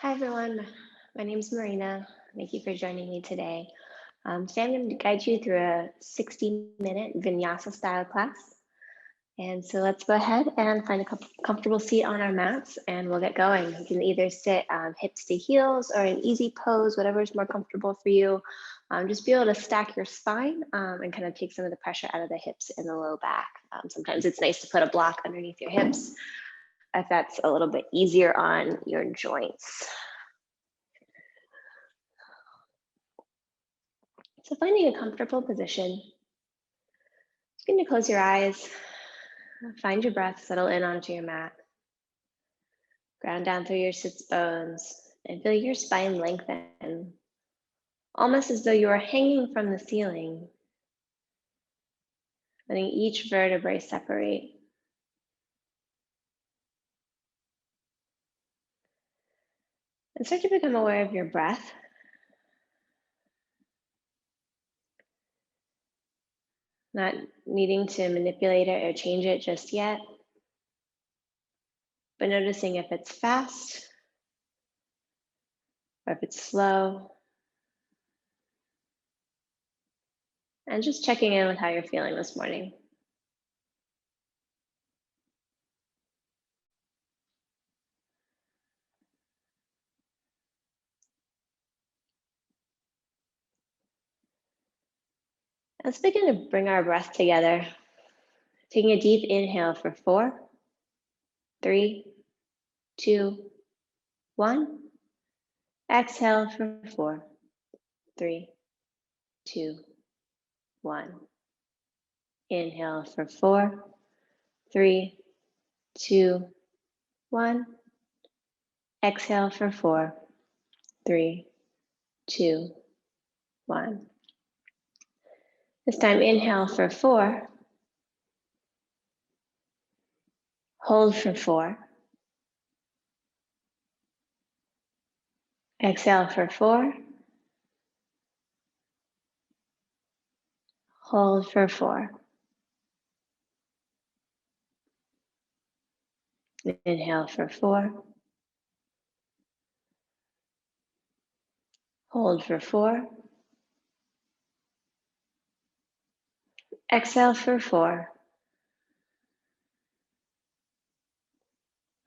Hi everyone, my name is Marina. Thank you for joining me today. Today I'm going to guide you through a 60-minute Vinyasa style class. And so let's go ahead and find a comfortable seat on our mats and we'll get going. You can either sit hips to heels or an easy pose, whatever is more comfortable for you. Just be able to stack your spine and kind of take some of the pressure out of the hips and the low back. Sometimes it's nice to put a block underneath your hips if that's a little bit easier on your joints. So finding a comfortable position, just going to close your eyes, find your breath, settle in onto your mat, ground down through your sits bones, and feel your spine lengthen, almost as though you are hanging from the ceiling, letting each vertebrae separate. And start to become aware of your breath. Not needing to manipulate it or change it just yet, but noticing if it's fast or if it's slow, and just checking in with how you're feeling this morning. Let's begin to bring our breath together. Taking a deep inhale for 4, 3, 2, 1. Exhale for 4, 3, 2, 1. Inhale for 4, 3, 2, 1. Exhale for 4, 3, 2, 1. This time, inhale for 4. Hold for 4. Exhale for 4. Hold for 4. Inhale for 4. Hold for 4. Exhale for 4.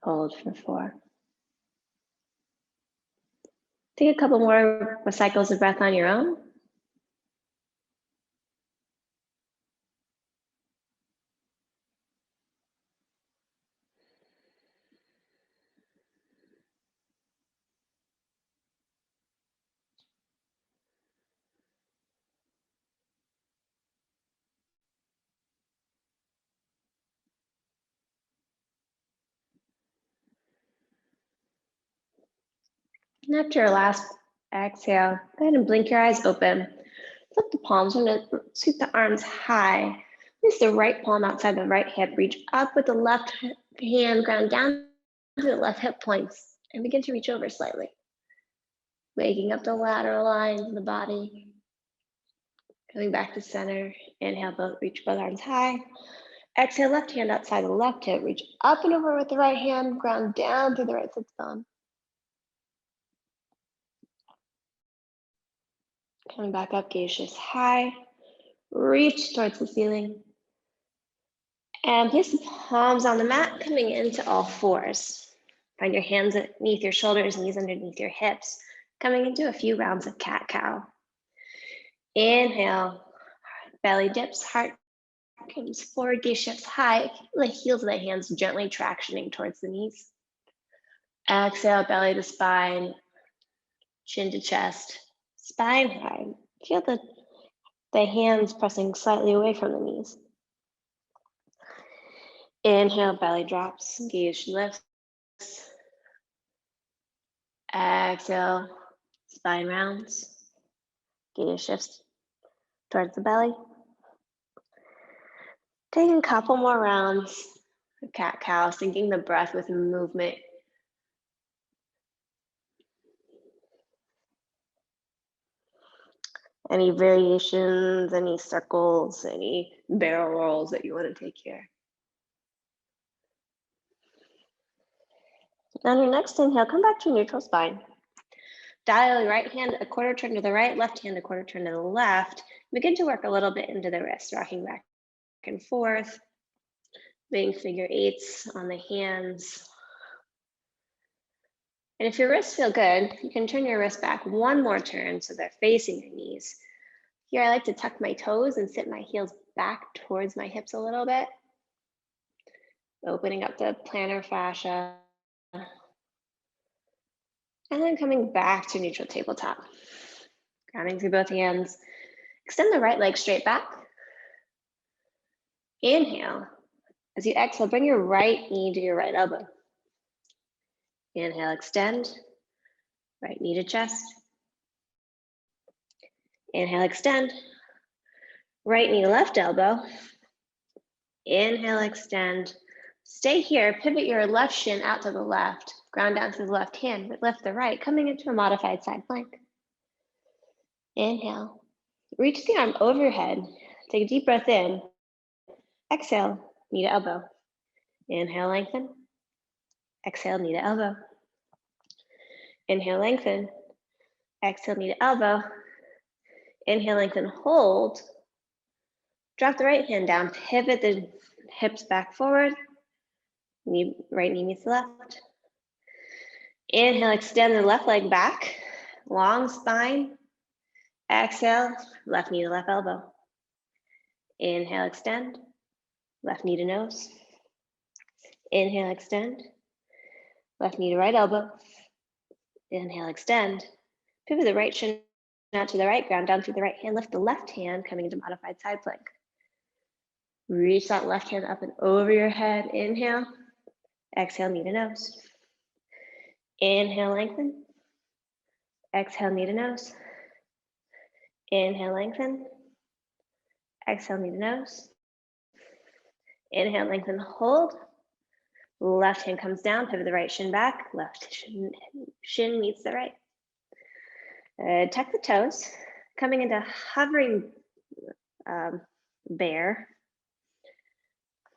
Hold for 4. Take a couple more cycles of breath on your own. And after your last exhale, go ahead and blink your eyes open. Flip the palms. We're going to sweep the arms high. Place the right palm outside the right hip. Reach up with the left hand, ground down to the left hip points, and begin to reach over slightly. Waking up the lateral lines of the body. Coming back to center. Inhale, reach both arms high. Exhale, left hand outside the left hip. Reach up and over with the right hand, ground down through the right sits bone. Coming back up, gaze shifts high. Reach towards the ceiling. And place the palms on the mat, coming into all fours. Find your hands underneath your shoulders, knees underneath your hips. Coming into a few rounds of cat-cow. Inhale, belly dips, heart comes forward, gaze shifts high. Feel the heels of the hands gently tractioning towards the knees. Exhale, belly to spine, chin to chest, spine high. Feel the hands pressing slightly away from the knees. Inhale, belly drops, gaze lifts. Exhale, spine rounds, gaze shifts towards the belly. Taking a couple more rounds of cat-cow, syncing the breath with movement. Any variations, any circles, any barrel rolls that you want to take here. On your next inhale, come back to neutral spine. Dial your right hand a quarter turn to the right, left hand a quarter turn to the left. Begin to work a little bit into the wrist, rocking back and forth, doing figure eights on the hands. And if your wrists feel good, you can turn your wrist back one more turn so they're facing your knees. Here, I like to tuck my toes and sit my heels back towards my hips a little bit, opening up the plantar fascia. And then coming back to neutral tabletop. Grounding through both hands. Extend the right leg straight back. Inhale. As you exhale, bring your right knee to your right elbow. Inhale, extend. Right knee to chest. Inhale, extend. Right knee to left elbow. Inhale, extend. Stay here, pivot your left shin out to the left. Ground down through the left hand, but lift the right, coming into a modified side plank. Inhale. Reach the arm overhead. Take a deep breath in. Exhale, knee to elbow. Inhale, lengthen. Exhale, knee to elbow. Inhale, lengthen. Exhale, knee to elbow. Inhale, lengthen, hold. Drop the right hand down, pivot the hips back forward. Right knee meets the left. Inhale, extend the left leg back. Long spine. Exhale, left knee to left elbow. Inhale, extend. Left knee to nose. Inhale, extend. Left knee to right elbow. Inhale, extend. Pivot the right shin out to the right, ground down through the right hand. Lift the left hand, coming into modified side plank. Reach that left hand up and over your head. Inhale. Exhale, knee to nose. Inhale, lengthen. Exhale, knee to nose. Inhale, lengthen. Exhale, knee to nose. Inhale, lengthen, hold. Left hand comes down, pivot the right shin back. Left shin meets the right. Tuck the toes, coming into hovering bear.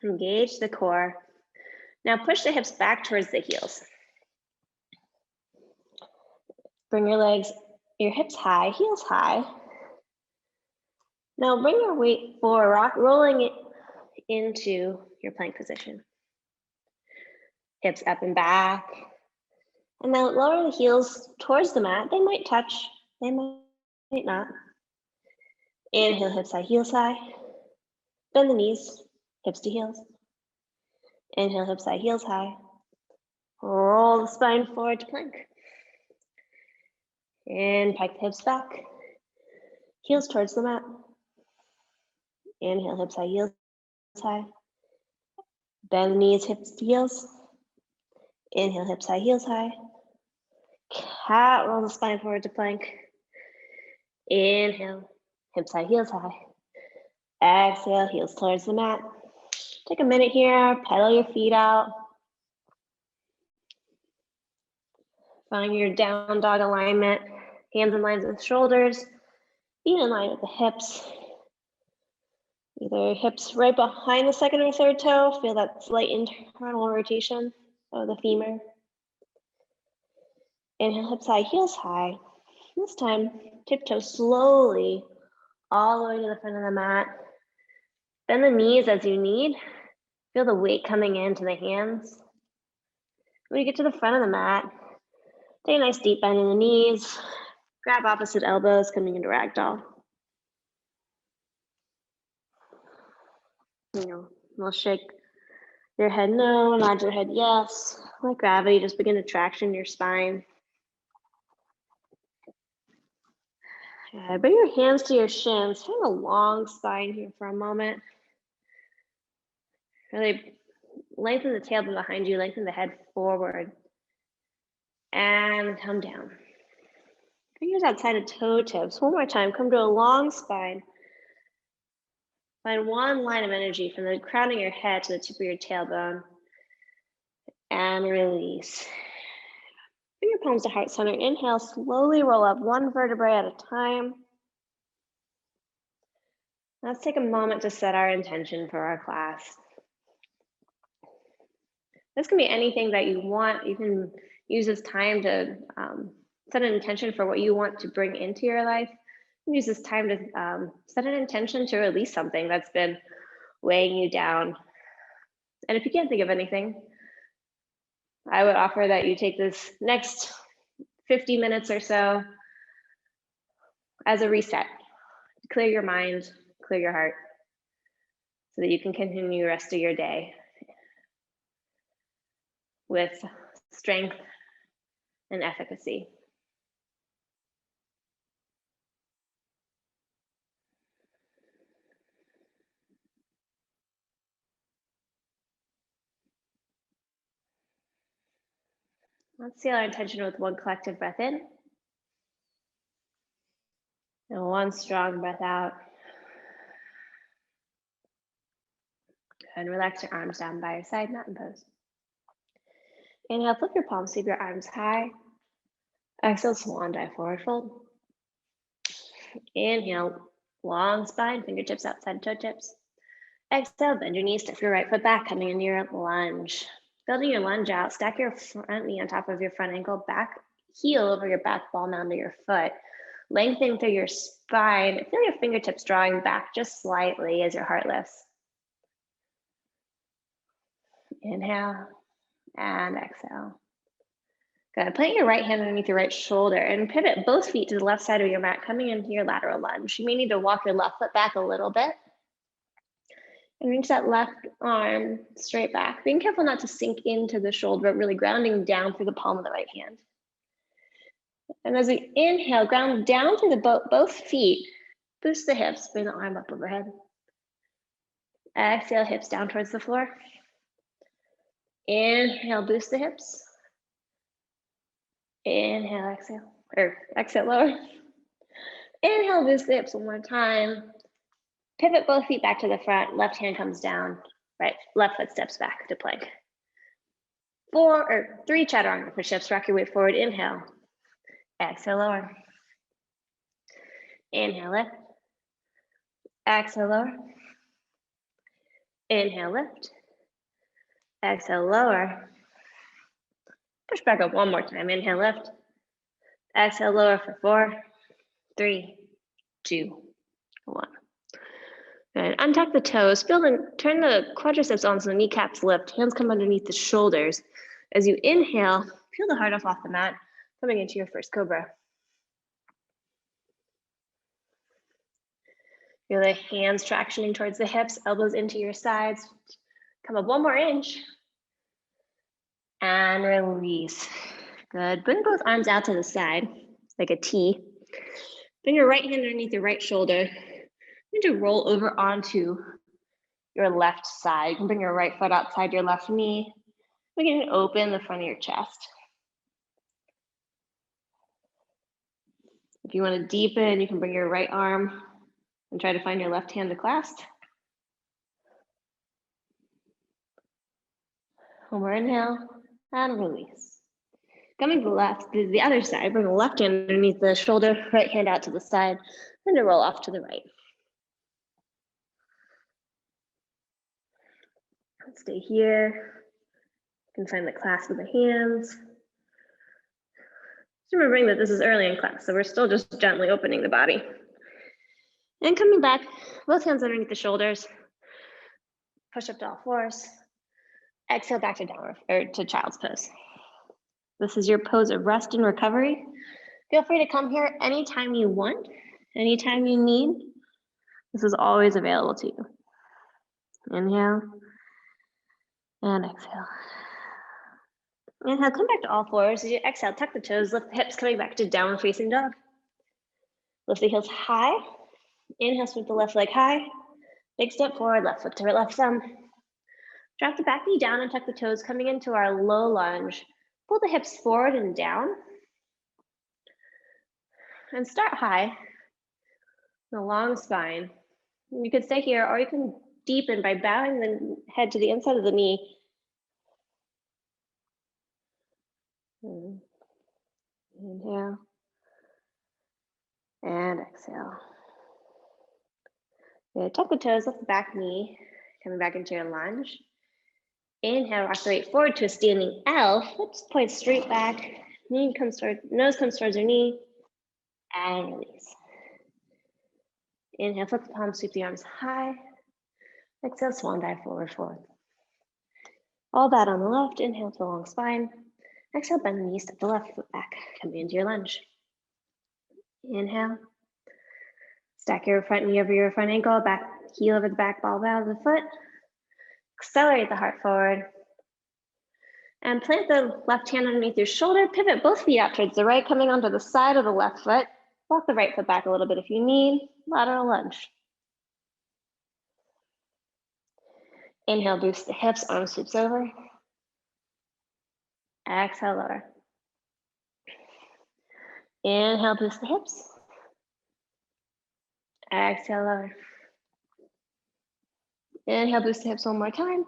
Engage the core. Now push the hips back towards the heels. Bring your hips high, heels high. Now bring your weight forward, rolling it into your plank position. Hips up and back. And now lower the heels towards the mat. They might touch, they might not. Inhale, hips high, heels high. Bend the knees, hips to heels. Inhale, hips high, heels high. Roll the spine forward to plank. And pike the hips back. Heels towards the mat. Inhale, hips high, heels high. Bend the knees, hips to heels. Inhale, hips high, heels high. Cat roll the spine forward to plank. Inhale, hips high, heels high. Exhale, heels towards the mat. Take a minute here, pedal your feet out. Find your down dog alignment. Hands in line with shoulders. Feet in line with the hips. Either hips right behind the second or third toe. Feel that slight internal rotation of the femur. Inhale, hips high, heels high. This time, tiptoe slowly all the way to the front of the mat. Bend the knees as you need. Feel the weight coming into the hands. When you get to the front of the mat, take a nice deep bend in the knees. Grab opposite elbows, coming into ragdoll. We'll shake your head no, nod your head yes. Let gravity just begin to traction your spine. Bring your hands to your shins. Find a long spine here for a moment. Really lengthen the tailbone behind you, lengthen the head forward. And come down. Fingers outside of toe tips. One more time, come to a long spine. Find one line of energy from the crown of your head to the tip of your tailbone. And release. Bring your palms to heart center. Inhale, slowly roll up one vertebrae at a time. Let's take a moment to set our intention for our class. This can be anything that you want. You can use this time to set an intention for what you want to bring into your life. You can use this time to set an intention to release something that's been weighing you down. And if you can't think of anything, I would offer that you take this next 50 minutes or so as a reset. Clear your mind, clear your heart, so that you can continue the rest of your day with strength and efficacy. Let's seal our intention with one collective breath in and one strong breath out. And relax your arms down by your side, mountain pose. Inhale, flip your palms, sweep your arms high. Exhale, swan dive, forward fold. Inhale, long spine, fingertips outside toe tips. Exhale, bend your knees, step your right foot back, coming into your lunge. Building your lunge out, stack your front knee on top of your front ankle, back heel over your back ball mound of your foot. Lengthen through your spine. Feel your fingertips drawing back just slightly as your heart lifts. Inhale and exhale. Good. Plant your right hand underneath your right shoulder and pivot both feet to the left side of your mat, coming into your lateral lunge. You may need to walk your left foot back a little bit. And reach that left arm straight back. Being careful not to sink into the shoulder, but really grounding down through the palm of the right hand. And as we inhale, ground down through the both feet. Boost the hips, bring the arm up overhead. Exhale, hips down towards the floor. Inhale, boost the hips. Inhale, exhale, or exhale, lower. Inhale, boost the hips one more time. Pivot both feet back to the front, left hand comes down, right, left foot steps back to plank. 3 chaturanga push-ups, rock your weight forward, inhale. Exhale, lower. Inhale, lift. Exhale, lower. Inhale, lift. Exhale, lower. Push back up one more time, inhale, lift. Exhale, lower for 4, 3, 2, 1. And untuck the toes, turn the quadriceps on so the kneecaps lift, hands come underneath the shoulders. As you inhale, peel the heart off the mat, coming into your first cobra. Feel the hands tractioning towards the hips, elbows into your sides. Come up one more inch. And release. Good. Bring both arms out to the side, like a T. Bring your right hand underneath your right shoulder. You need to roll over onto your left side. You can bring your right foot outside your left knee. We can open the front of your chest. If you want to deepen, you can bring your right arm and try to find your left hand to clasp. One more inhale and release. Coming to the other side, bring the left hand underneath the shoulder, right hand out to the side, and to roll off to the right. Stay here. You can find the clasp of the hands. Just remembering that this is early in class, so we're still just gently opening the body. And coming back, both hands underneath the shoulders. Push up to all fours. Exhale back to downward or to child's pose. This is your pose of rest and recovery. Feel free to come here anytime you want, anytime you need. This is always available to you. Inhale and exhale. Inhale, come back to all fours. As you exhale, tuck the toes, lift the hips, coming back to downward facing dog. Lift the heels high. Inhale, sweep the left leg high. Big step forward, left foot to left thumb. Drop the back knee down and tuck the toes, coming into our low lunge. Pull the hips forward and down. And start high, a long spine. You could stay here, or you can deepen by bowing the head to the inside of the knee. Inhale. And exhale. Tuck the toes, lift the back knee, coming back into your lunge. Inhale, rock the weight forward to a standing L. Let's point straight back. Knee comes towards, nose comes towards your knee, and release. Inhale, flip the palms, sweep the arms high. Exhale, swan dive forward fold. All that on the left. Inhale to the long spine. Exhale, bend the knee, step the left foot back, coming into your lunge. Inhale. Stack your front knee over your front ankle, back heel over the back ball of the foot. Accelerate the heart forward. And plant the left hand underneath your shoulder. Pivot both feet out towards the right, coming onto the side of the left foot. Walk the right foot back a little bit if you need. Lateral lunge. Inhale, boost the hips, arm sweeps over. Exhale, lower. Inhale, boost the hips. Exhale, lower. Inhale, boost the hips one more time.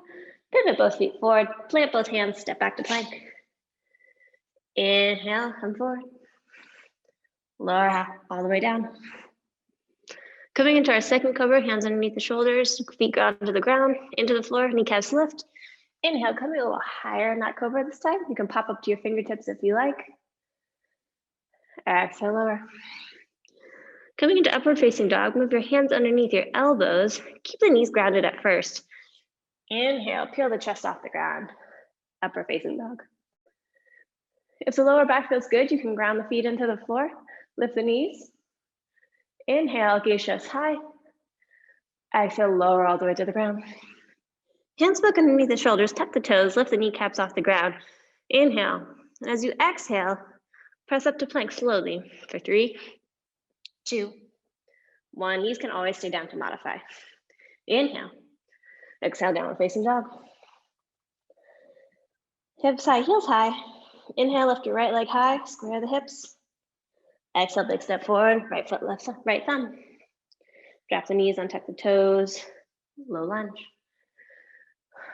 Pivot both feet forward, plant both hands, step back to plank. Inhale, come forward. Lower half, all the way down. Coming into our second cobra, hands underneath the shoulders, feet ground to the ground, into the floor, kneecaps lift. Inhale, coming a little higher in that cobra this time. You can pop up to your fingertips if you like. Exhale, lower. Coming into upward facing dog, move your hands underneath your elbows. Keep the knees grounded at first. Inhale, peel the chest off the ground. Upward facing dog. If the lower back feels good, you can ground the feet into the floor. Lift the knees. Inhale, gaze chest high. Exhale, lower all the way to the ground. Hands back underneath the shoulders, tuck the toes, lift the kneecaps off the ground. Inhale. And as you exhale, press up to plank slowly for 3, 2, 1. Knees can always stay down to modify. Inhale. Exhale, downward facing dog. Hips high, heels high. Inhale, lift your right leg high, square the hips. Exhale, big step forward, right foot, left, right thumb. Drop the knees, untuck the toes, low lunge.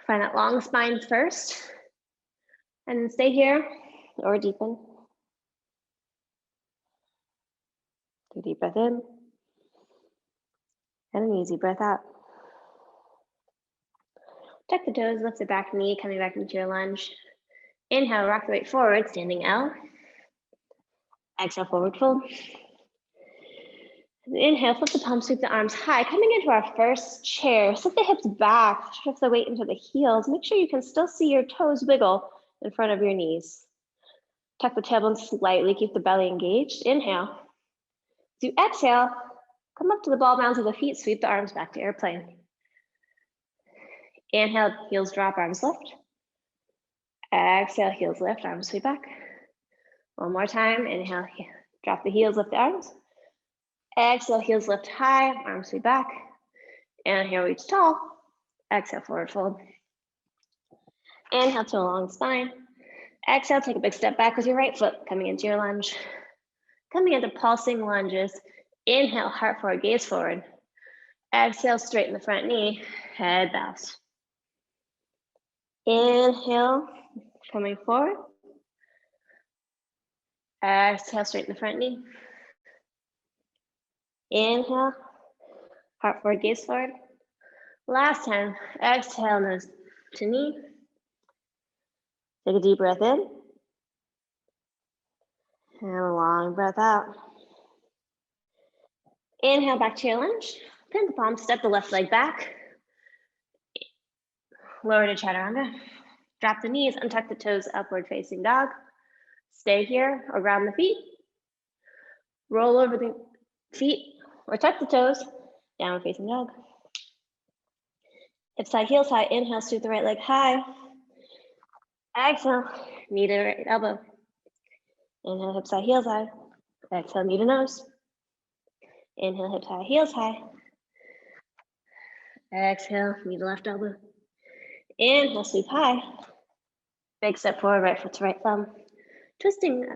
Find that long spine first, and then stay here or deepen. Take a deep breath in, and an easy breath out. Tuck the toes, lift the back knee, coming back into your lunge. Inhale, rock the weight forward, standing L. Exhale, forward fold. Inhale, flip the palms, sweep the arms high. Coming into our first chair, sit the hips back, shift the weight into the heels. Make sure you can still see your toes wiggle in front of your knees. Tuck the tailbone slightly, keep the belly engaged. Inhale. As you exhale, come up to the ball mounds of the feet, sweep the arms back to airplane. Inhale, heels drop, arms lift. Exhale, heels lift, arms sweep back. One more time, inhale, drop the heels, lift the arms. Exhale, heels lift high, arms sweep back. Inhale, reach tall. Exhale, forward fold. Inhale to a long spine. Exhale, take a big step back with your right foot, coming into your lunge. Coming into pulsing lunges. Inhale, heart forward, gaze forward. Exhale, straighten the front knee, head bows. Inhale, coming forward. Exhale, straighten the front knee. Inhale, heart forward, gaze forward. Last time, exhale, nose to knee. Take a deep breath in. And a long breath out. Inhale, back to your lunge. Plant the palms, step the left leg back. Lower to chaturanga. Drop the knees, untuck the toes, upward facing dog. Stay here or ground the feet. Roll over the feet or tuck the toes, downward facing dog. Hips high, heels high. Inhale, sweep the right leg high. Exhale, knee to right elbow. Inhale, hips high, heels high. Exhale, knee to nose. Inhale, hips high, heels high. Exhale, knee to left elbow. Inhale, sweep high. Big step forward, right foot to right thumb. Twisting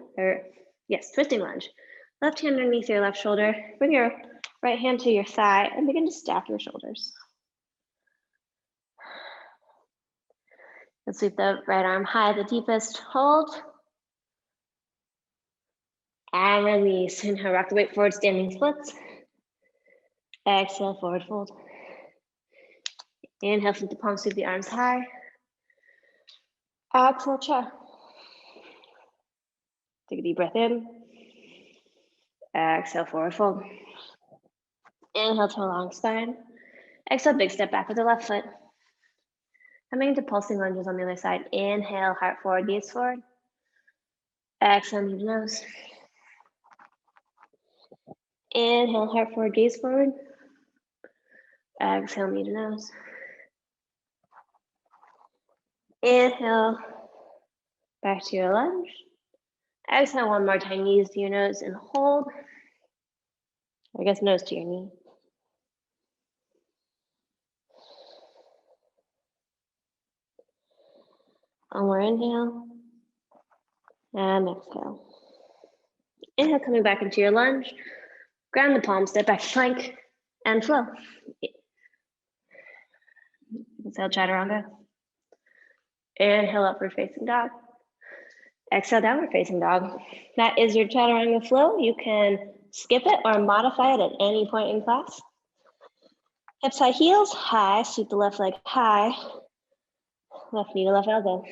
lunge. Left hand underneath your left shoulder. Bring your right hand to your thigh and begin to stack your shoulders. And sweep the right arm high, the deepest. Hold. And release. Inhale, rock the weight forward, standing splits. Exhale, forward fold. Inhale, flip the palms, sweep the arms high. Exhale, chair. Take a deep breath in. Exhale, forward fold. Inhale to a long spine. Exhale, big step back with the left foot. Coming into pulsing lunges on the other side. Inhale, heart forward, gaze forward. Exhale, knee to nose. Inhale, heart forward, gaze forward. Exhale, knee to nose. Inhale, back to your lunge. Exhale one more time, knees to your nose and hold. I guess nose to your knee. One more inhale. And exhale. Inhale, coming back into your lunge. Ground the palms, step back to plank, and flow. Exhale, chaturanga. Inhale, upward facing dog. Exhale, downward facing dog. That is your chaturanga flow. You can skip it or modify it at any point in class. Hips high, heels high, sweep the left leg high. Left knee to left elbow.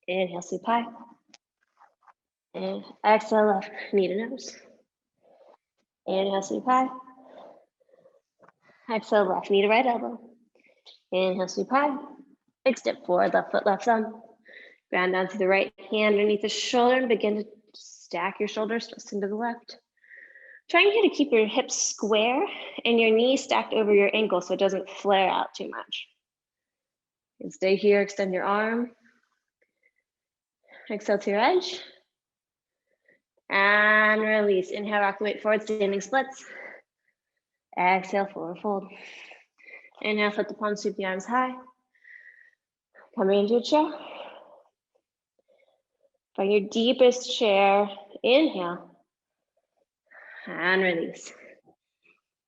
Inhale, sweep high. And exhale, left knee to nose. Inhale, sweep high. Exhale, left knee to right elbow. Inhale, sweep high. Big step forward, left foot, left thumb. Ground down to the right hand underneath the shoulder and begin to stack your shoulders, twisting to the left. Trying here to keep your hips square and your knees stacked over your ankle so it doesn't flare out too much. And stay here, extend your arm. Exhale to your edge. And release. Inhale, rock the weight forward, standing splits. Exhale, forward fold. Inhale, flip the palms, sweep the arms high. Coming into a chair. Find your deepest chair. Inhale. And release.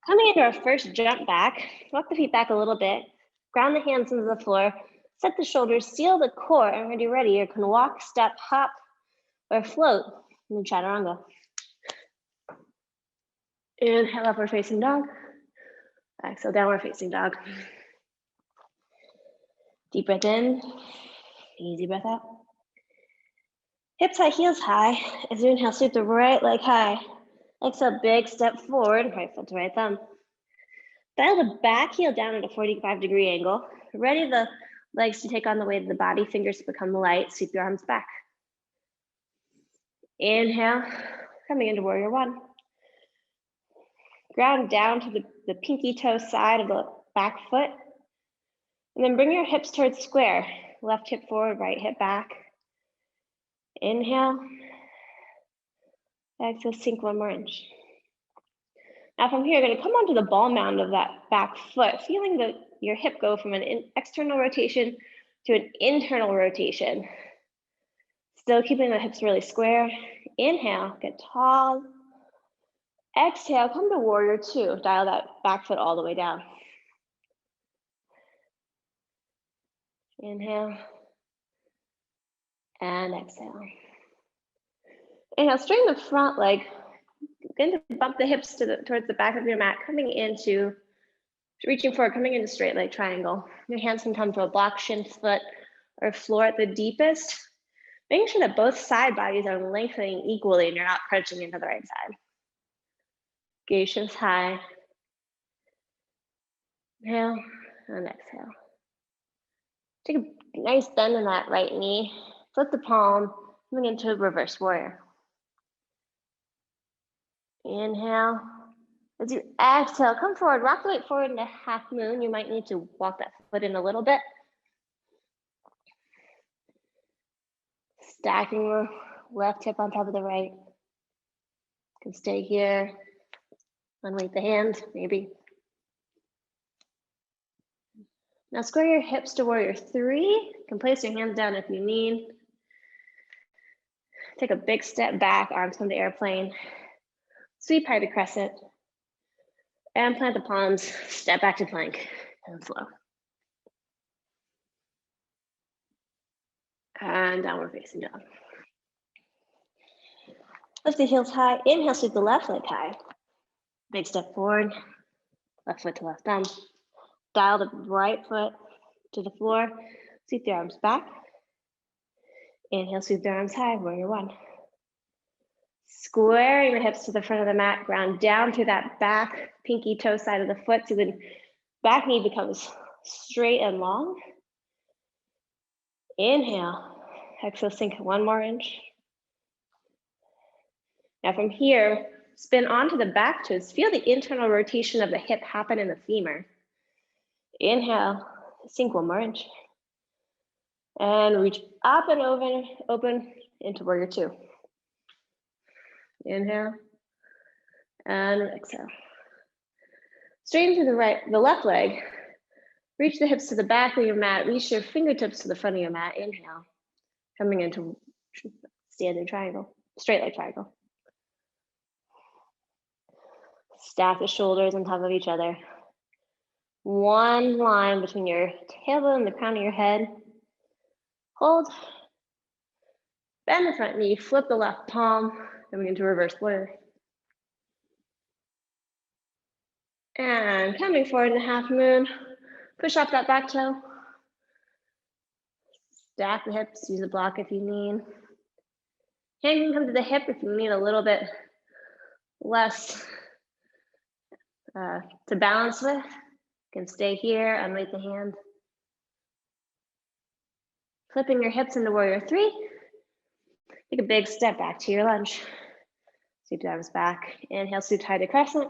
Coming into our first jump back, walk the feet back a little bit, ground the hands into the floor, set the shoulders, seal the core, and when you're ready, you can walk, step, hop, or float in the chaturanga. Inhale, upward facing dog. Exhale, downward facing dog. Deep breath in, easy breath out. Hips high, heels high. As you inhale, sweep the right leg high. Exhale, big step forward, right foot to right thumb. Dial the back heel down at a 45-degree angle. Ready the legs to take on the weight of the body, fingers to become light, sweep your arms back. Inhale, coming into warrior one. Ground down to the pinky toe side of the back foot. And then bring your hips towards square. Left hip forward, right hip back. Inhale. Exhale, sink one more inch. Now from here, you're gonna come onto the ball mound of that back foot, feeling your hip go from an external rotation to an internal rotation. Still keeping the hips really square. Inhale, get tall. Exhale, come to warrior two. Dial that back foot all the way down. Inhale. And exhale. Inhale, straighten the front leg. Begin to bump the hips towards the back of your mat, reaching forward, coming into straight leg triangle. Your hands can come to a block, shin, foot, or floor at the deepest. Making sure that both side bodies are lengthening equally and you're not crunching into the right side. Gaze shifts high. Inhale and exhale. Take a nice bend in that right knee. Flip the palm, coming into a reverse warrior. Inhale. As you exhale, come forward, rock the weight forward into half moon. You might need to walk that foot in a little bit. Stacking your left hip on top of the right. You can stay here, unweight the hand, maybe. Now square your hips to warrior three. You can place your hands down if you need. Take a big step back, arms come to airplane. Sweep high to crescent. And plant the palms, step back to plank, and flow. And downward facing dog. Lift the heels high. Inhale, sweep the left leg high. Big step forward. Left foot to left thumb. Dial the right foot to the floor. Sweep the arms back. Inhale, sweep the arms high, warrior one. Squaring the hips to the front of the mat, ground down through that back pinky toe side of the foot so the back knee becomes straight and long. Inhale, exhale, sink 1 more inch. Now from here, spin onto the back toes. Feel the internal rotation of the hip happen in the femur. Inhale, sink 1 more inch. And reach up and open into warrior two. Inhale and exhale. Straighten to the left leg. Reach the hips to the back of your mat. Reach your fingertips to the front of your mat. Inhale, coming into standing triangle, straight leg triangle. Stack the shoulders on top of each other. One line between your tailbone and the crown of your head. Hold. Bend the front knee, flip the left palm, coming into reverse warrior. And coming forward in a half moon, push off that back toe. Stack the hips, use a block if you need. Hand can come to the hip if you need a little bit less to balance with. You can stay here, unweight the hand. Flipping your hips into warrior three. Take a big step back to your lunge. Sweep the arms back. Inhale, scoop high to crescent.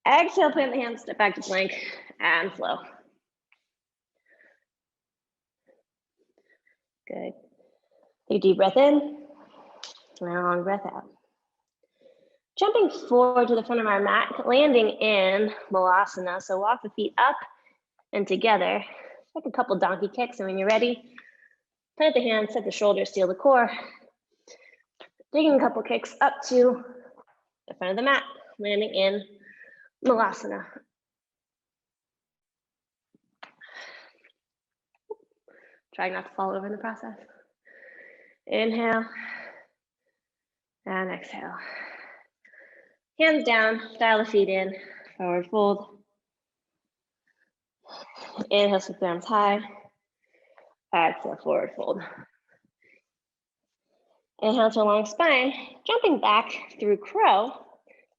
Exhale, plant the hands, step back to plank, and flow. Good. Take a deep breath in, and a long breath out. Jumping forward to the front of our mat, landing in Vinyasa. So walk the feet up and together. Take a couple donkey kicks, and when you're ready, plant the hands, set the shoulders, seal the core. Taking a couple kicks up to the front of the mat, landing in Vinyasa. Try not to fall over in the process. Inhale and exhale. Hands down, dial the feet in, forward fold. Inhale, sweep the arms high. Exhale, forward fold. Inhale to a long spine, jumping back through crow.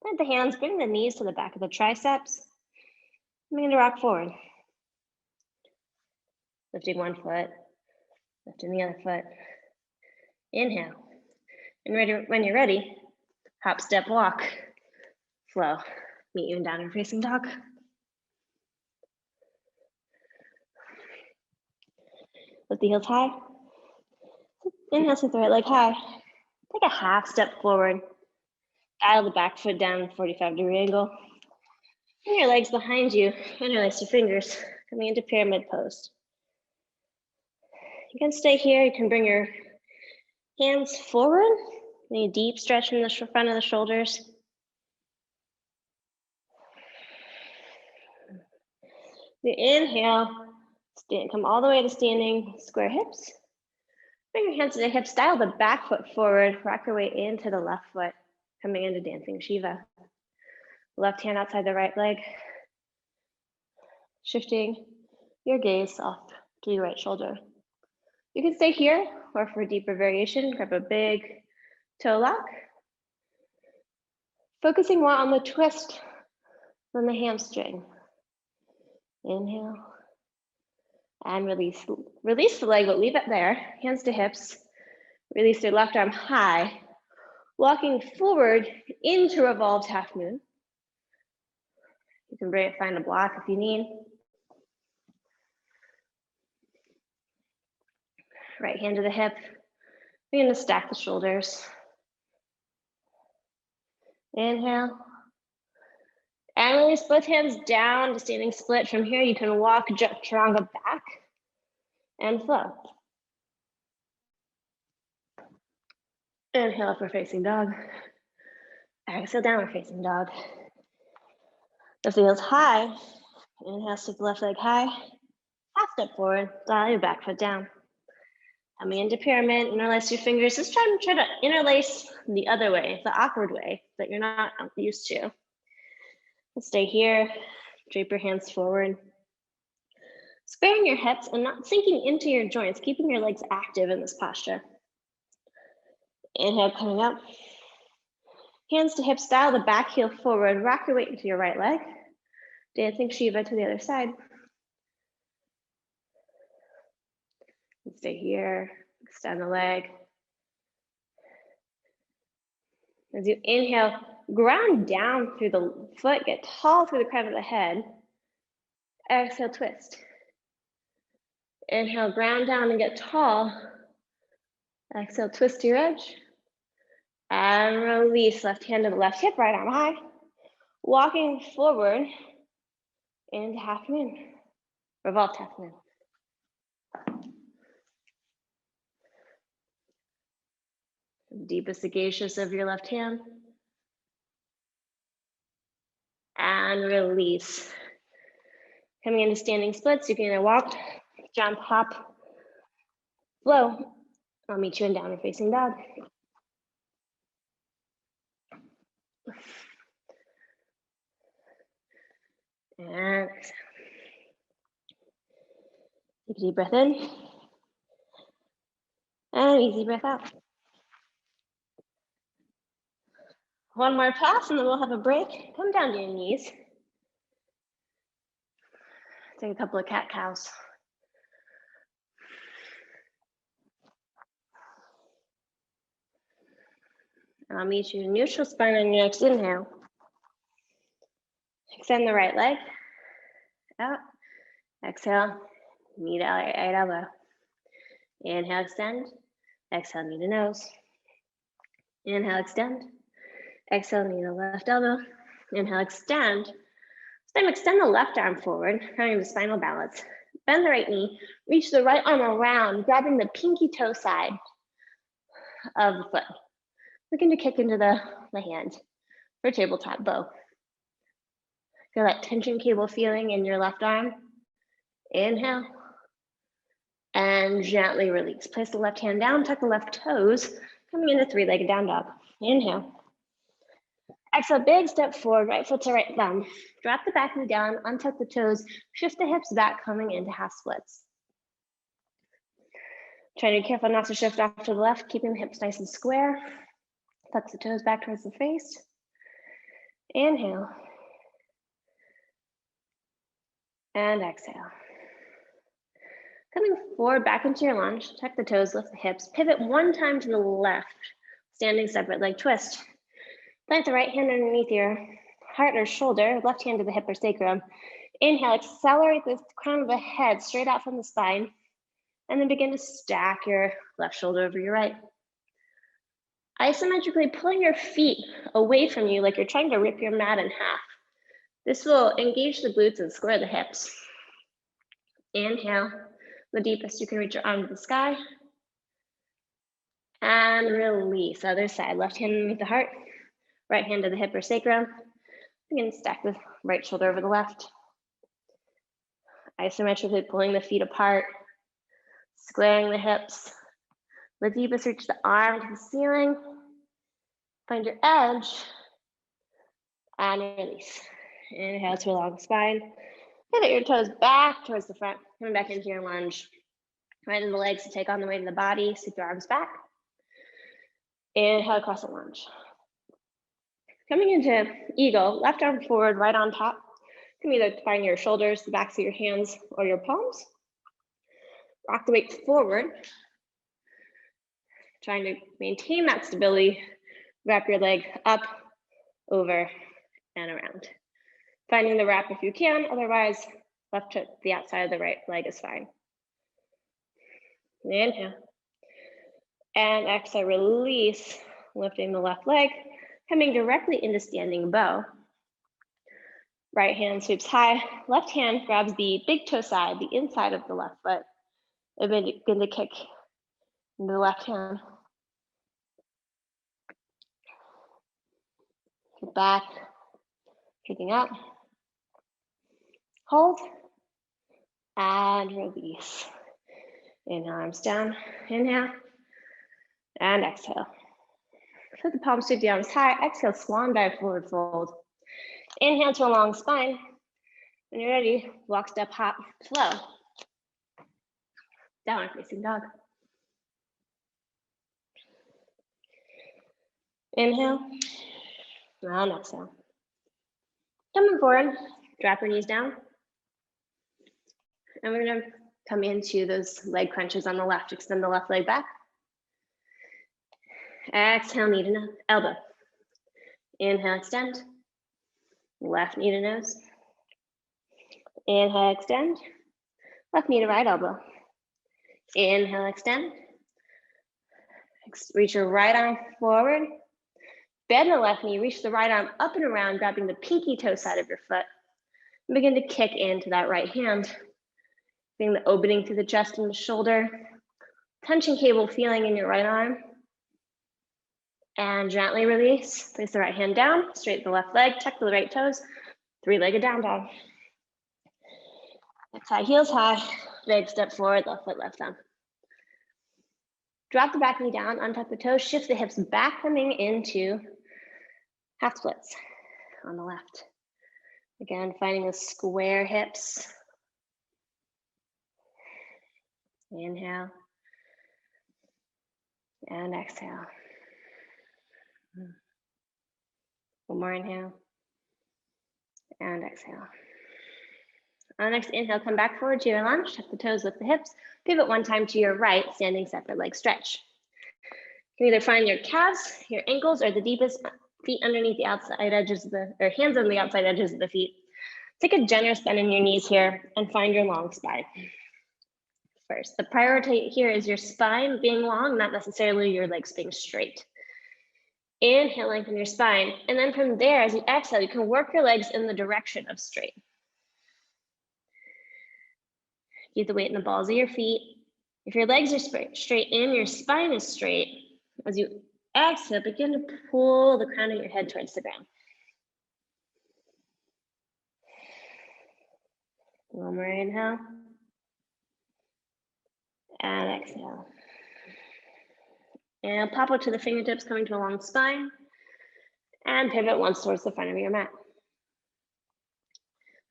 Plant the hands, bring the knees to the back of the triceps. Coming into rock forward. Lifting one foot, lifting the other foot. Inhale. And when you're ready, hop, step, walk, flow. Meet you in downward facing dog. Lift the heels high. Inhale, sweep the right leg high. Take a half step forward. Dial the back foot down, 45-degree angle. Bring your legs behind you, interlace your fingers, coming into pyramid pose. You can stay here, you can bring your hands forward. Need a deep stretch from the front of the shoulders. You inhale, come all the way to standing, square hips. Bring your hands to the hips, dial the back foot forward, rock your way into the left foot, coming into dancing Shiva. Left hand outside the right leg. Shifting your gaze off to your right shoulder. You can stay here, or for a deeper variation, grab a big toe lock. Focusing more on the twist than the hamstring. Inhale. And release. Release the leg, but leave it there. Hands to hips. Release your left arm high. Walking forward into revolved half moon. You can find a block if you need. Right hand to the hip. We're going to stack the shoulders. Inhale. And release both hands down to standing split. From here, you can walk chaturanga back and flow. Inhale, upward facing dog. Exhale, downward facing dog. Lift the heels high. Inhale, sweep the left leg high. Half step forward, dial your back foot down. Coming into pyramid, interlace your fingers. Just try to interlace the other way, the awkward way that you're not used to. Stay here, drape your hands forward. Squaring your hips and not sinking into your joints, keeping your legs active in this posture. Inhale, coming up. Hands to hips, dial the back heel forward, rock your weight into your right leg. Dancing Shiva to the other side. And stay here, extend the leg. As you inhale, ground down through the foot, get tall through the crown of the head. Exhale, twist. Inhale, ground down and get tall. Exhale, twist to your edge. And release, left hand to the left hip, right arm high. Walking forward into half moon. Revolved half moon. Deepest sagacious of your left hand. And release. Coming into standing splits, you can either walk, jump, hop, flow. I'll meet you in downward facing dog. And take a deep breath in. And easy breath out. One more pass and then we'll have a break. Come down to your knees. Take a couple of cat cows. And I'll meet you in neutral spine on your next inhale. Extend the right leg out. Exhale, knee to right elbow. Inhale, extend. Exhale, knee to nose. Inhale, extend. Exhale, knee to left elbow. Inhale, extend. This time, extend the left arm forward, coming to spinal balance. Bend the right knee, reach the right arm around, grabbing the pinky toe side of the foot. Looking to kick into the hand for tabletop bow. Feel that tension cable feeling in your left arm. Inhale. And gently release. Place the left hand down, tuck the left toes, coming into three-legged down dog. Inhale. Exhale, big step forward, right foot to right thumb. Drop the back knee down, untuck the toes, shift the hips back, coming into half splits. Try to be careful not to shift off to the left, keeping the hips nice and square. Tuck the toes back towards the face. Inhale. And exhale. Coming forward, back into your lunge, tuck the toes, lift the hips, pivot one time to the left, standing separate leg twist. Plant the right hand underneath your heart or shoulder, left hand to the hip or sacrum. Inhale, accelerate the crown of the head straight out from the spine, and then begin to stack your left shoulder over your right. Isometrically pulling your feet away from you like you're trying to rip your mat in half. This will engage the glutes and square the hips. Inhale, the deepest you can reach your arm to the sky. And release, other side. Left hand underneath the heart, right hand to the hip or sacrum. Begin to stack the right shoulder over the left. Isometrically pulling the feet apart, squaring the hips. The deepest reach the arm to the ceiling. Find your edge and release. Inhale to a long spine. Pivot your toes back towards the front, coming back into your lunge. Right in the legs to take on the weight of the body, sweep your arms back. Inhale across the lunge. Coming into eagle, left arm forward, right on top. You can either find your shoulders, the backs of your hands, or your palms. Rock the weight forward. Trying to maintain that stability. Wrap your leg up, over, and around. Finding the wrap if you can, otherwise, left to the outside of the right leg is fine. Inhale. And exhale, release, lifting the left leg, coming directly into standing bow. Right hand sweeps high, left hand grabs the big toe side, the inside of the left foot, and begin to kick into the left hand. Kick back, kicking up. Hold, and release. Inhale, arms down, inhale, and exhale. Put the palms sweep the arms high, exhale, swan dive, forward fold. Inhale to a long spine. When you're ready, walk, step, hop, flow. Downward facing dog. Inhale, and exhale. Coming forward, drop your knees down. And we're gonna come into those leg crunches on the left. Extend the left leg back. Exhale, knee to elbow. Inhale, extend. Left knee to nose. Inhale, extend. Left knee to right elbow. Inhale, extend. Reach your right arm forward. Bend the left knee, reach the right arm up and around, grabbing the pinky toe side of your foot. And begin to kick into that right hand. Feeling the opening through the chest and the shoulder. Tension cable feeling in your right arm. And gently release. Place the right hand down, straighten the left leg, tuck the right toes. Three-legged down dog. Next high, heels high. Big step forward, left foot, left thumb. Drop the back knee down, untuck the toes, shift the hips back, coming into half splits on the left. Again, finding the square hips. Inhale. And exhale. One more inhale. And exhale. On the next inhale, come back forward to your lunge, tuck the toes, lift the hips, pivot one time to your right, standing separate leg stretch. You can either find your calves, your ankles, or the deepest feet underneath the outside edges of or hands on the outside edges of the feet. Take a generous bend in your knees here and find your long spine. First, the priority here is your spine being long, not necessarily your legs being straight. Inhale, lengthen your spine. And then from there, as you exhale, you can work your legs in the direction of straight. Keep the weight in the balls of your feet. If your legs are straight and your spine is straight, as you exhale, begin to pull the crown of your head towards the ground. One more inhale. And exhale. And pop out to the fingertips, coming to a long spine. And pivot once towards the front of your mat.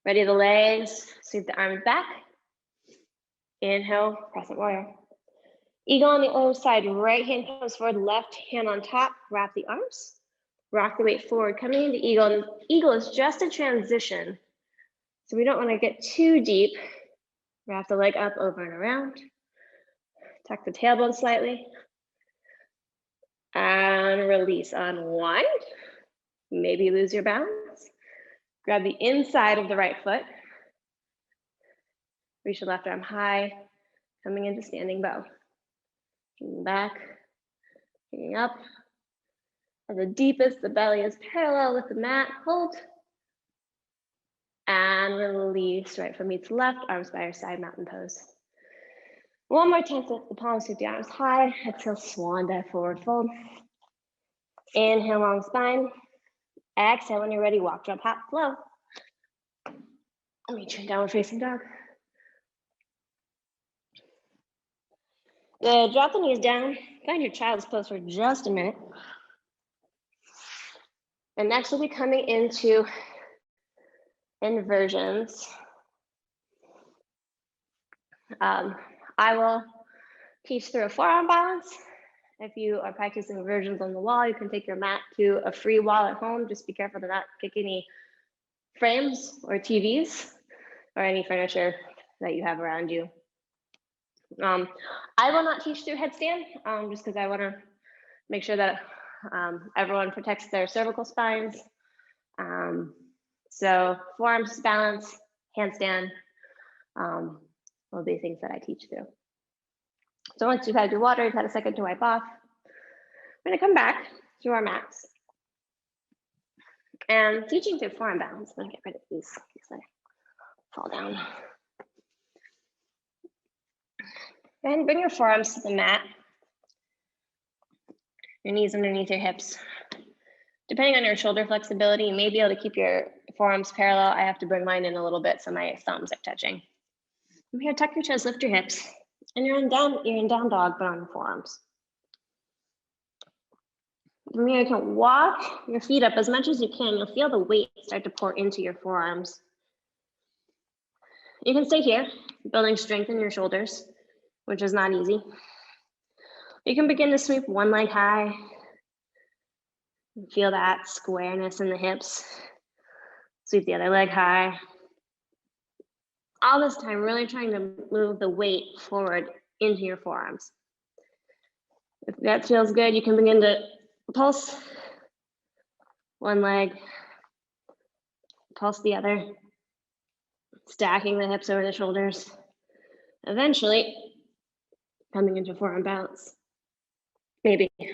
Ready the legs, sweep the arms back. Inhale, crescent warrior. Eagle on the other side, right hand comes forward, left hand on top, wrap the arms. Rock the weight forward, coming into eagle. And eagle is just a transition. So we don't want to get too deep. Wrap the leg up, over and around. Tuck the tailbone slightly. And release, unwind. Maybe lose your balance. Grab the inside of the right foot. Reach your left arm high, coming into standing bow. Kicking back, kicking up. At the deepest, the belly is parallel with the mat. Hold. And release, right foot meets left, arms by your side, mountain pose. One more time, lift the palms, sweep the arms high. Exhale, swan dive, forward fold. Inhale, long spine. Exhale, when you're ready, walk, jump, hop, flow. Reach your downward facing dog. Good, drop the knees down. Find your child's pose for just a minute. And next we'll be coming into inversions. I will teach through a forearm balance. If you are practicing inversions on the wall, you can take your mat to a free wall at home. Just be careful to not kick any frames or TVs or any furniture that you have around you. I will not teach through headstand just because I want to make sure that everyone protects their cervical spines. So forearms balance, handstand will be things that I teach through. So once you've had your water, you've had a second to wipe off, we're going to come back to our mats. And teaching through forearm balance, I'm going to get rid of these in case I fall down. And bring your forearms to the mat. Your knees underneath your hips. Depending on your shoulder flexibility, you may be able to keep your forearms parallel. I have to bring mine in a little bit so my thumbs are touching. From here, tuck your toes, lift your hips. And you're in down dog, but on your forearms. From here, you can walk your feet up as much as you can. You'll feel the weight start to pour into your forearms. You can stay here, building strength in your shoulders. which is not easy. You can begin to sweep one leg high. Feel that squareness in the hips. Sweep the other leg high. All this time, really trying to move the weight forward into your forearms. If that feels good, you can begin to pulse one leg, pulse the other, stacking the hips over the shoulders. Eventually, coming into forearm balance. Maybe. If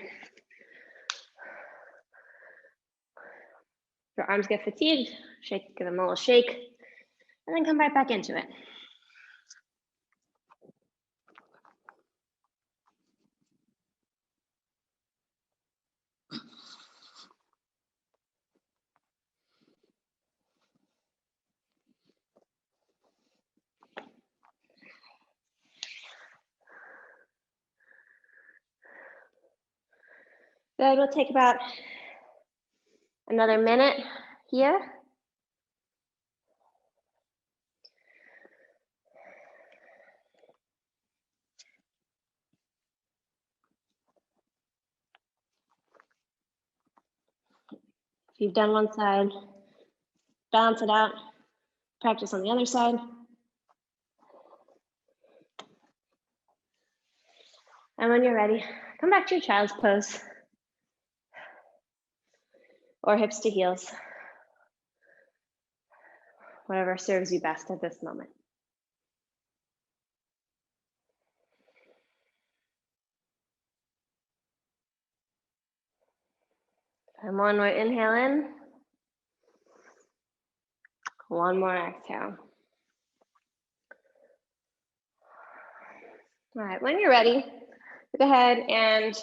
your arms get fatigued, give them a little shake, and then come right back into it. Good, we'll take about another minute here. If you've done one side, balance it out, practice on the other side. And when you're ready, come back to your child's pose or hips to heels, whatever serves you best at this moment. And one more inhale in, one more exhale. All right, when you're ready, go ahead and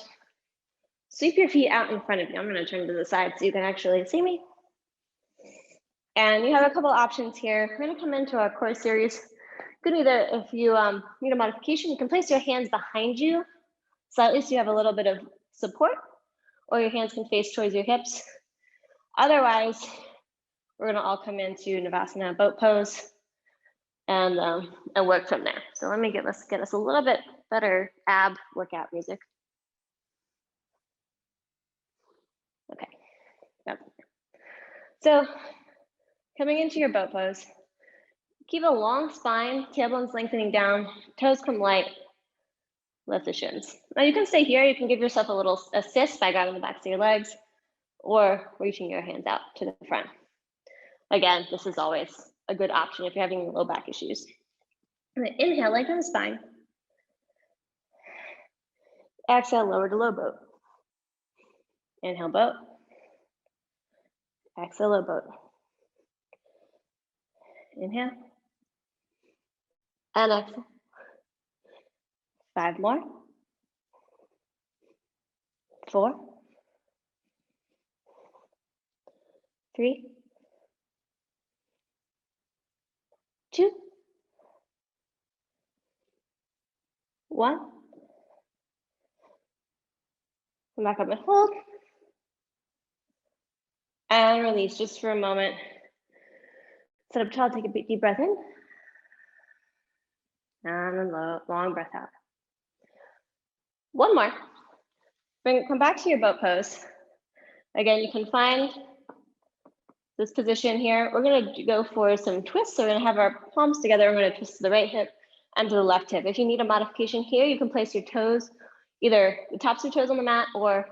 sweep your feet out in front of you. I'm going to turn to the side so you can actually see me. And you have a couple options here. We're going to come into our core series. You can either, if you need a modification, you can place your hands behind you slightly so you have a little bit of support, or your hands can face towards your hips. Otherwise, we're going to all come into Navasana boat pose and work from there. So let me get us a little bit better ab workout music. Okay. Yep. So coming into your boat pose, keep a long spine, tailbone's lengthening down, toes come light, lift the shins. Now you can stay here, you can give yourself a little assist by grabbing the backs of your legs or reaching your hands out to the front. Again, this is always a good option if you're having low back issues. Inhale, lengthen the spine. Exhale, lower to low boat. Inhale, boat. Exhale, low boat. Inhale. And exhale. 5 more. 4. 3. 2. 1. Come back up and hold. And release just for a moment. Sit up tall, take a big deep breath in. And a long breath out. One more. Come back to your boat pose. Again, you can find this position here. We're going to go for some twists. So we're going to have our palms together. We're going to twist to the right hip and to the left hip. If you need a modification here, you can place your toes, either the tops of your toes on the mat or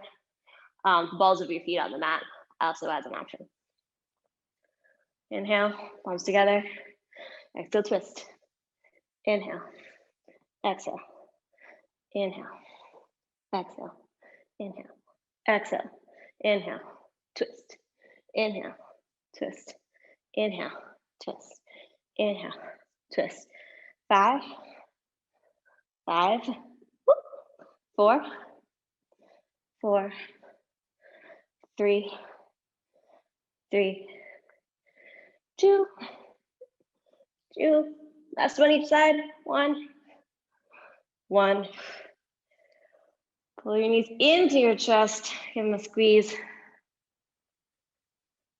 balls of your feet on the mat, also as an option. Inhale, palms together. Exhale, twist. Inhale, exhale, inhale, exhale, inhale, exhale, inhale, twist, inhale, twist, inhale, twist, inhale, twist. 5, 5, 4, 4, 3, 3, 2, 2. Last one each side. 1, 1. Pull your knees into your chest. Give them a squeeze.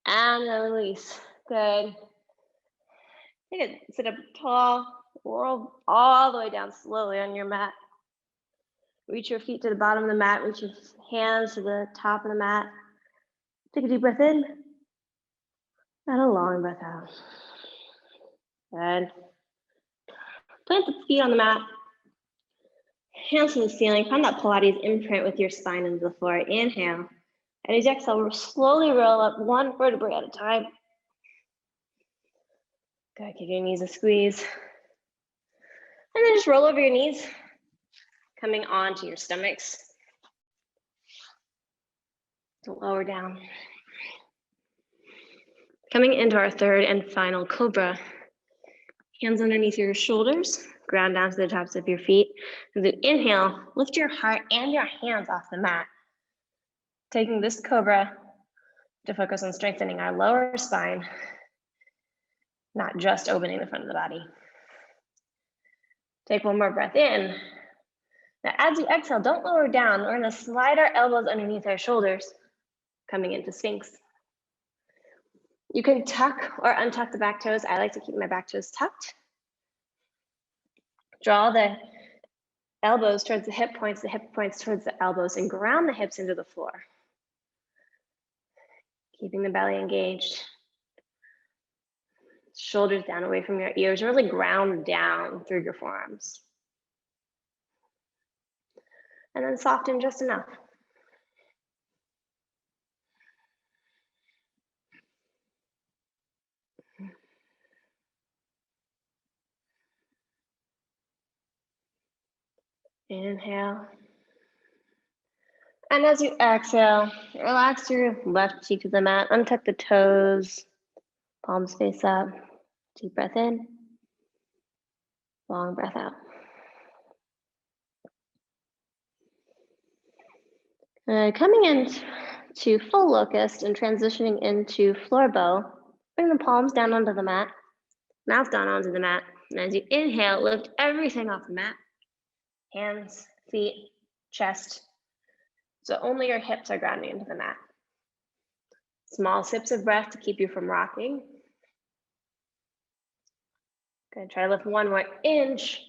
And a release. Good. Sit up tall. Roll all the way down slowly on your mat. Reach your feet to the bottom of the mat, reach your hands to the top of the mat. Take a deep breath in and a long breath out. Good. Plant the feet on the mat, hands to the ceiling. Find that Pilates imprint with your spine into the floor. Inhale. And as you exhale, slowly roll up one vertebrae at a time. Good. Give your knees a squeeze. And then just roll over your knees, coming onto your stomachs. Lower down. Coming into our third and final cobra. Hands underneath your shoulders, ground down to the tops of your feet. As you inhale, lift your heart and your hands off the mat. Taking this cobra to focus on strengthening our lower spine, not just opening the front of the body. Take one more breath in. Now, as you exhale, don't lower down. We're gonna slide our elbows underneath our shoulders, coming into Sphinx. You can tuck or untuck the back toes. I like to keep my back toes tucked. Draw the elbows towards the hip points towards the elbows, and ground the hips into the floor. Keeping the belly engaged. Shoulders down away from your ears, really ground down through your forearms. And then soften just enough. Inhale. And as you exhale, relax your left cheek to the mat, untuck the toes, palms face up. Deep breath in, long breath out. Coming into full locust and transitioning into floor bow, bring the palms down onto the mat, mouth down onto the mat. And as you inhale, lift everything off the mat. Hands, feet, chest. So only your hips are grounding into the mat. Small sips of breath to keep you from rocking. Good, try to lift one more inch.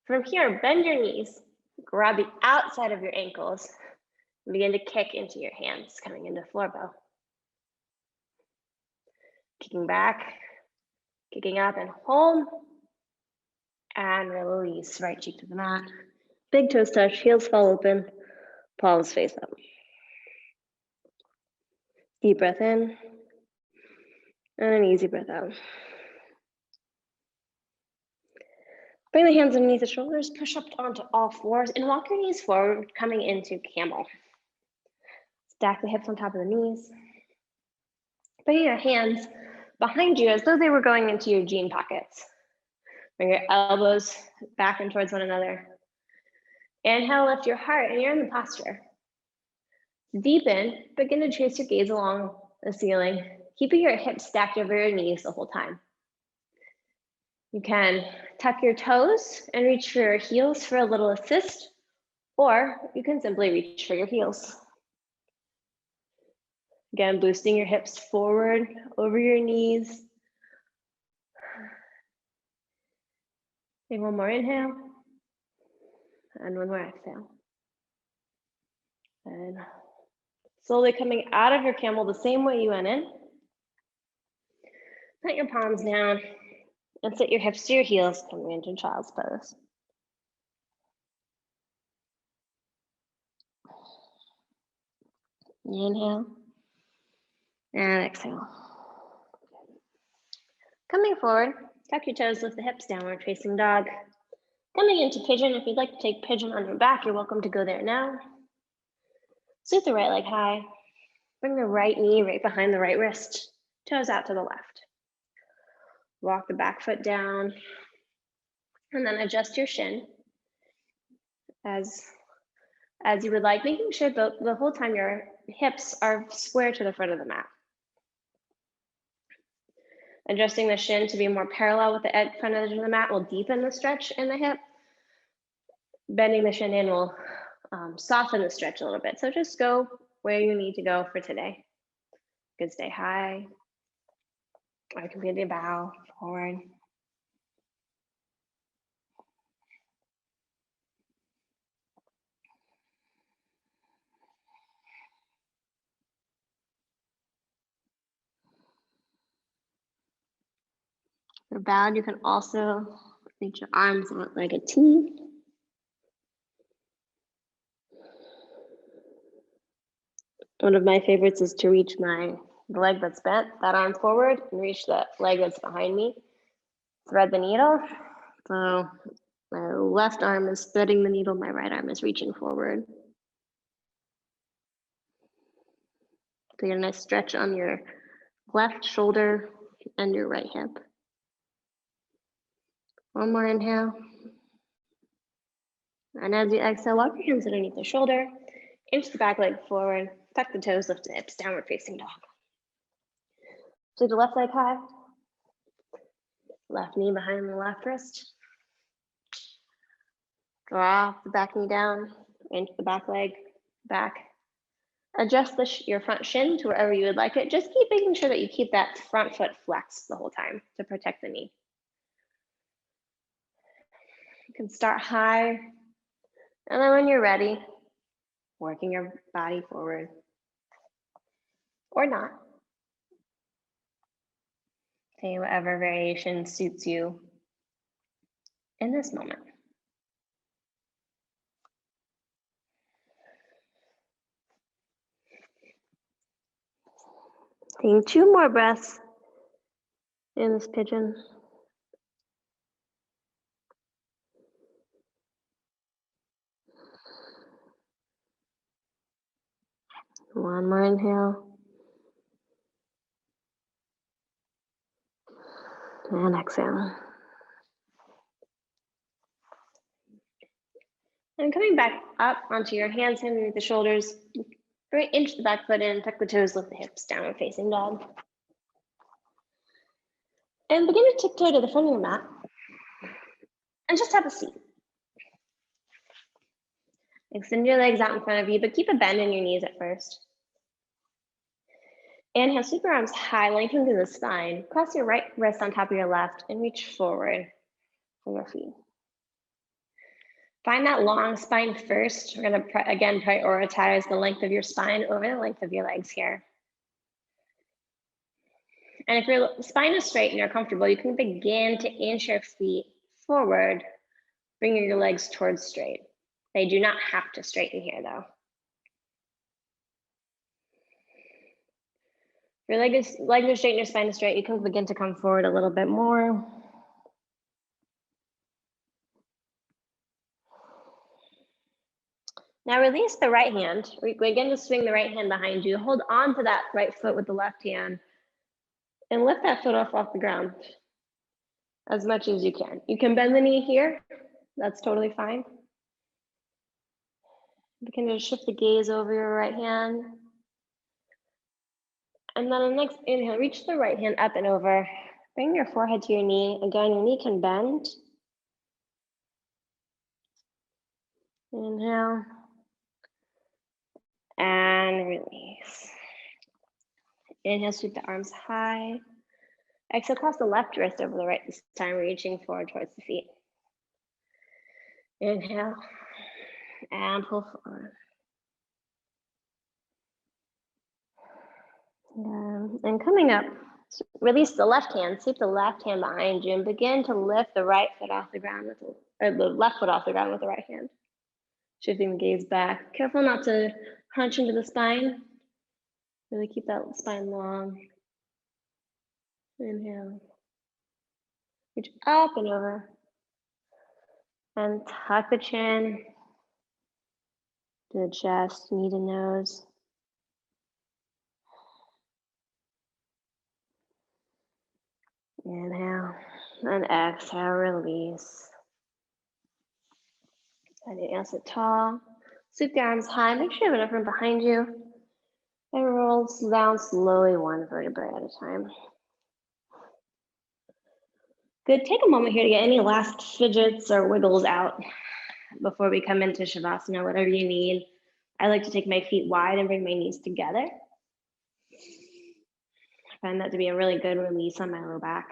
From here, bend your knees, grab the outside of your ankles, and begin to kick into your hands, coming into floor bow. Kicking back, kicking up and hold, and release, right cheek to the mat. Big toes touch, heels fall open, palms face up. Deep breath in, and an easy breath out. Bring the hands underneath the shoulders, push up onto all fours, and walk your knees forward, coming into camel. Stack the hips on top of the knees. Bring your hands behind you as though they were going into your jean pockets. Bring your elbows back and towards one another. Inhale, lift your heart, and you're in the posture. Deepen, begin to trace your gaze along the ceiling, keeping your hips stacked over your knees the whole time. You can tuck your toes and reach for your heels for a little assist, or you can simply reach for your heels. Again, boosting your hips forward over your knees. Take one more inhale, and one more exhale. And slowly coming out of your camel the same way you went in. Put your palms down and sit your hips to your heels, coming into child's pose. Inhale and exhale. Coming forward, tuck your toes, lift the hips, downward facing dog. Coming into pigeon, if you'd like to take pigeon on your back, you're welcome to go there now. Scoot the right leg high. Bring the right knee right behind the right wrist, toes out to the left. Walk the back foot down, and then adjust your shin as you would like, making sure the whole time your hips are square to the front of the mat. Adjusting the shin to be more parallel with the front edge of the mat will deepen the stretch in the hip. Bending the shin in will soften the stretch a little bit. So just go where you need to go for today. You can stay high, or you can begin to bow forward. If bowed, you can also reach your arms out like a T. One of my favorites is to reach the leg that's bent, that arm forward, and reach the leg that's behind me. Thread the needle. So my left arm is threading the needle, my right arm is reaching forward. So you get a nice stretch on your left shoulder and your right hip. One more inhale. And as you exhale, walk your hands underneath the shoulder, inch the back leg forward, tuck the toes, lift the hips, downward facing dog. So the left leg high, left knee behind the left wrist. Draw the back knee down, inch the back leg back. Adjust your front shin to wherever you would like it. Just keep making sure that you keep that front foot flexed the whole time to protect the knee. You can start high, and then when you're ready, working your body forward, or not. Okay, whatever variation suits you in this moment. Taking 2 more breaths in this pigeon. One more inhale. And exhale. And coming back up onto your hands underneath the shoulders, inch the back foot in, tuck the toes, lift the hips, downward facing dog. And begin to tiptoe to the front of your mat and just have a seat. Extend your legs out in front of you, but keep a bend in your knees at first. Inhale, sweep your arms high, lengthen through the spine. Cross your right wrist on top of your left and reach forward for your feet. Find that long spine first. We're going to, again, prioritize the length of your spine over the length of your legs here. And if your spine is straight and you're comfortable, you can begin to inch your feet forward, bringing your legs towards straight. They do not have to straighten here, though. If your leg is straight and your spine is straight, you can begin to come forward a little bit more. Now release the right hand. Begin to swing the right hand behind you. Hold on to that right foot with the left hand and lift that foot off the ground as much as you can. You can bend the knee here. That's totally fine. Begin to shift the gaze over your right hand. And then on the next inhale, reach the right hand up and over. Bring your forehead to your knee. Again, your knee can bend. Inhale. And release. Inhale, sweep the arms high. Exhale, cross the left wrist over the right this time, reaching forward towards the feet. Inhale, and pull forward. And coming up, release the left hand, sweep the left hand behind you, and begin to lift the right foot off the ground or the left foot off the ground with the right hand. Shifting the gaze back. Careful not to hunch into the spine. Really keep that spine long. Inhale. Reach up and over. And tuck the chin. To the chest, knee to nose. Inhale. And exhale, release. And sit tall. Sweep the arms high. Make sure you have enough room behind you. And roll down slowly, one vertebrae at a time. Good. Take a moment here to get any last fidgets or wiggles out before we come into Shavasana, whatever you need. I like to take my feet wide and bring my knees together. I find that to be a really good release on my low back.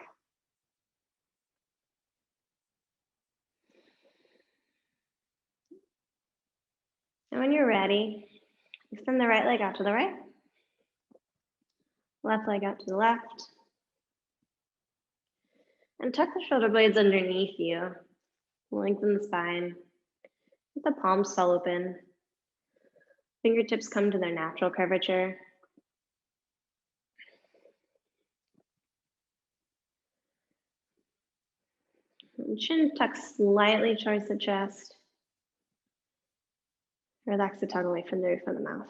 And when you're ready, extend the right leg out to the right, left leg out to the left. And tuck the shoulder blades underneath you. Lengthen the spine. Let the palms fall open. Fingertips come to their natural curvature. And chin tucks slightly towards the chest. Relax the tongue away from the roof of the mouth.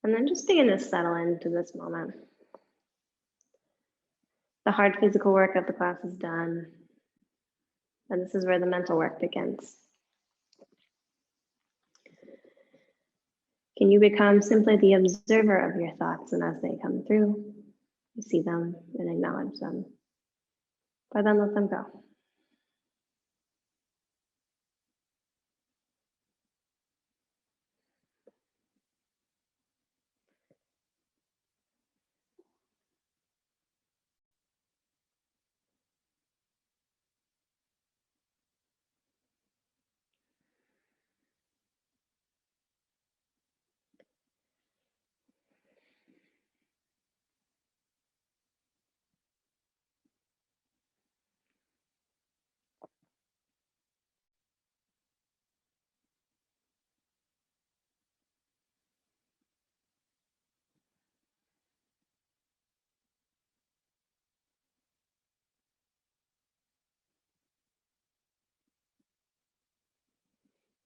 And then just begin to settle into this moment. The hard physical work of the class is done. And this is where the mental work begins. Can you become simply the observer of your thoughts, and as they come through, you see them and acknowledge them, but then let them go.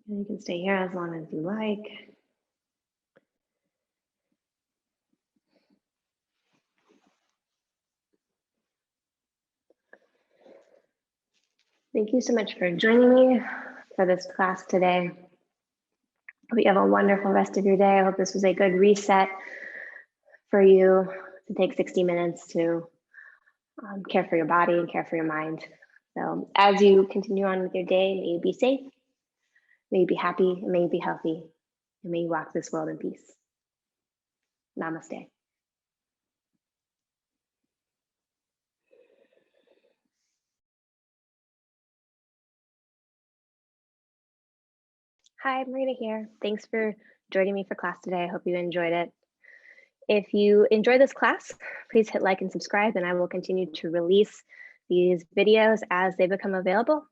And you can stay here as long as you like. Thank you so much for joining me for this class today. Hope you have a wonderful rest of your day. I hope this was a good reset for you to take 60 minutes to care for your body and care for your mind. So as you continue on with your day, may you be safe, may you be happy, and may you be healthy, and may you walk this world in peace. Namaste. Hi, Marina here. Thanks for joining me for class today. I hope you enjoyed it. If you enjoy this class, please hit like and subscribe, and I will continue to release these videos as they become available.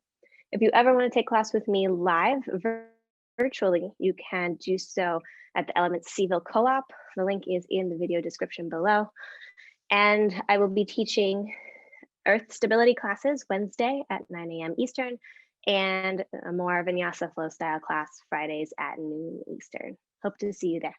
If you ever want to take class with me live virtually, you can do so at the Elements Seville Co-op. The link is in the video description below. And I will be teaching Earth Stability classes Wednesday at 9 a.m. Eastern, and a more Vinyasa flow style class Fridays at noon Eastern. Hope to see you there.